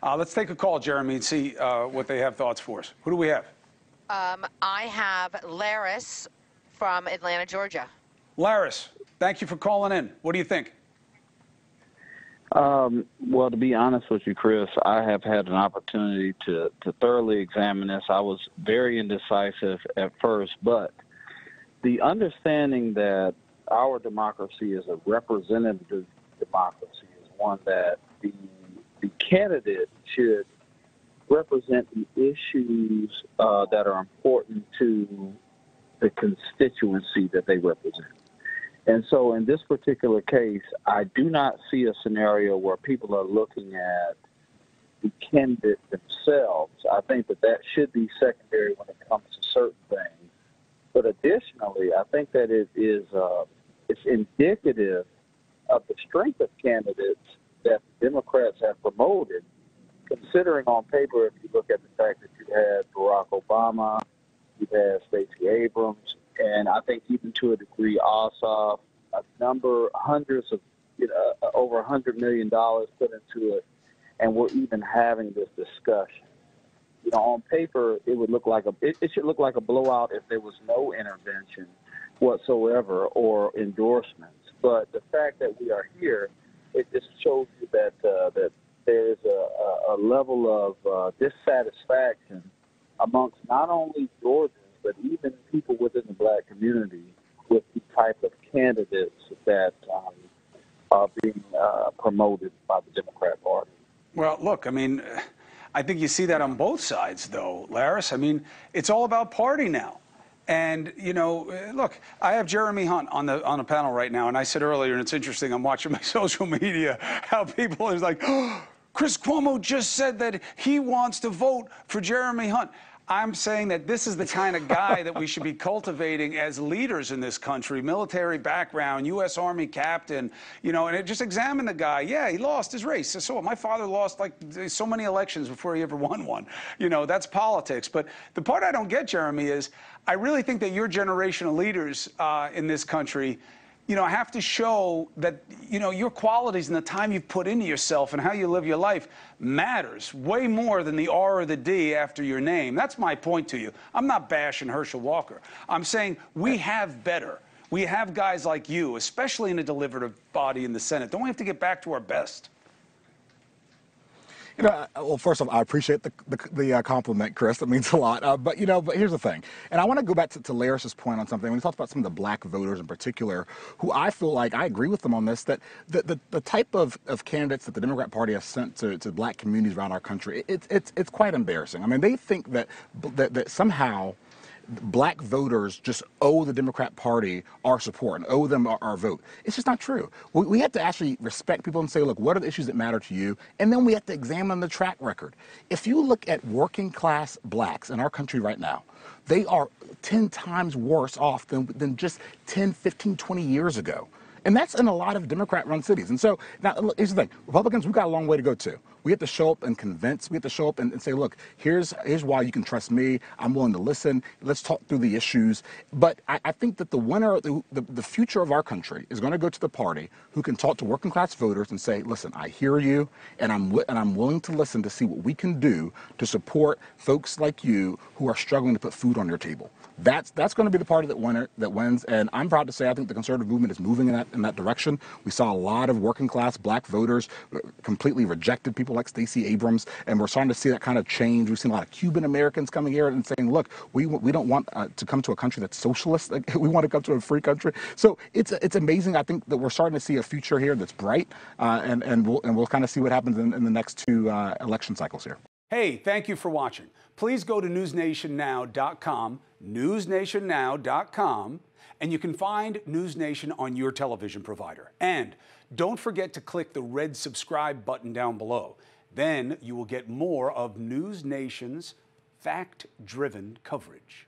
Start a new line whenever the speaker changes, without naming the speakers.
Let's take a call, Jeremy, and see what they have thoughts for us. Who do we have?
I have Laris from Atlanta, Georgia.
Laris, thank you for calling in. What do you think?
Well, to be honest with you, Chris, I have had an opportunity to thoroughly examine this. I was very indecisive at first, but the understanding that our democracy is a representative democracy is one that the candidate should represent the issues that are important to the constituency that they represent. And so in this particular case, I do not see a scenario where people are looking at the candidate themselves. I think that should be secondary when it comes to certain things. But additionally, I think that it's indicative of the strength of candidates that the Democrats have promoted, considering on paper, if you look at the fact that you had Barack Obama, you had Stacey Abrams, and I think even to a degree, Ossoff, hundreds of, over $100 million put into it, and we're even having this discussion. On paper, it would look like it should look like a blowout if there was no intervention whatsoever or endorsements. But the fact that we are here, it just shows you that there is a level of dissatisfaction amongst not only Georgians, but even people within the black community with the type of candidates that are being promoted by the Democrat Party.
Well, look, I mean, I think you see that on both sides, though, Laris. I mean, it's all about party now. And, look, I have Jeremy Hunt on the panel right now, and I said earlier, and it's interesting, I'm watching my social media, how people are like, oh, Chris Cuomo just said that he wants to vote for Jeremy Hunt. I'm saying that this is the kind of guy that we should be cultivating as leaders in this country, military background, U.S. Army captain, and just examine the guy. Yeah, he lost his race. So my father lost like so many elections before he ever won one. That's politics. But the part I don't get, Jeremy, is I really think that your generation of leaders in this country have to show that, your qualities and the time you've put into yourself and how you live your life matters way more than the R or the D after your name. That's my point to you. I'm not bashing Herschel Walker. I'm saying we have better. We have guys like you, especially in a deliberative body in the Senate. Don't we have to get back to our best?
Well, first off, I appreciate the compliment, Chris. That means a lot. But here's the thing. And I want to go back to Laris's point on something. When he talks about some of the black voters in particular, who I feel like I agree with them on this, that the type of candidates that the Democrat Party has sent to black communities around our country, it's quite embarrassing. I mean, they think that somehow black voters just owe the Democrat Party our support and owe them our vote. It's just not true. We have to actually respect people and say, look, what are the issues that matter to you? And then we have to examine the track record. If you look at working class blacks in our country right now, they are 10 times worse off than just 10, 15, 20 years ago. And that's in a lot of Democrat-run cities. And so, now, here's the thing. Republicans, we've got a long way to go, too. We have to show up and convince. We have to show up and say, look, here's why you can trust me. I'm willing to listen. Let's talk through the issues. But I think that the winner, the future of our country is going to go to the party who can talk to working-class voters and say, listen, I hear you, and I'm willing to listen to see what we can do to support folks like you who are struggling to put food on your table. That's going to be the party that wins, and I'm proud to say I think the conservative movement is moving in that direction. We saw a lot of working class black voters completely rejected people like Stacey Abrams, and we're starting to see that kind of change. We've seen a lot of Cuban Americans coming here and saying, look, we don't want to come to a country that's socialist. Like, we want to come to a free country. So it's amazing. I think that we're starting to see a future here that's bright, and we'll kind of see what happens in the next two election cycles here.
Hey, thank you for watching. Please go to newsnationnow.com, newsnationnow.com, and you can find NewsNation on your television provider. And don't forget to click the red subscribe button down below. Then you will get more of NewsNation's fact-driven coverage.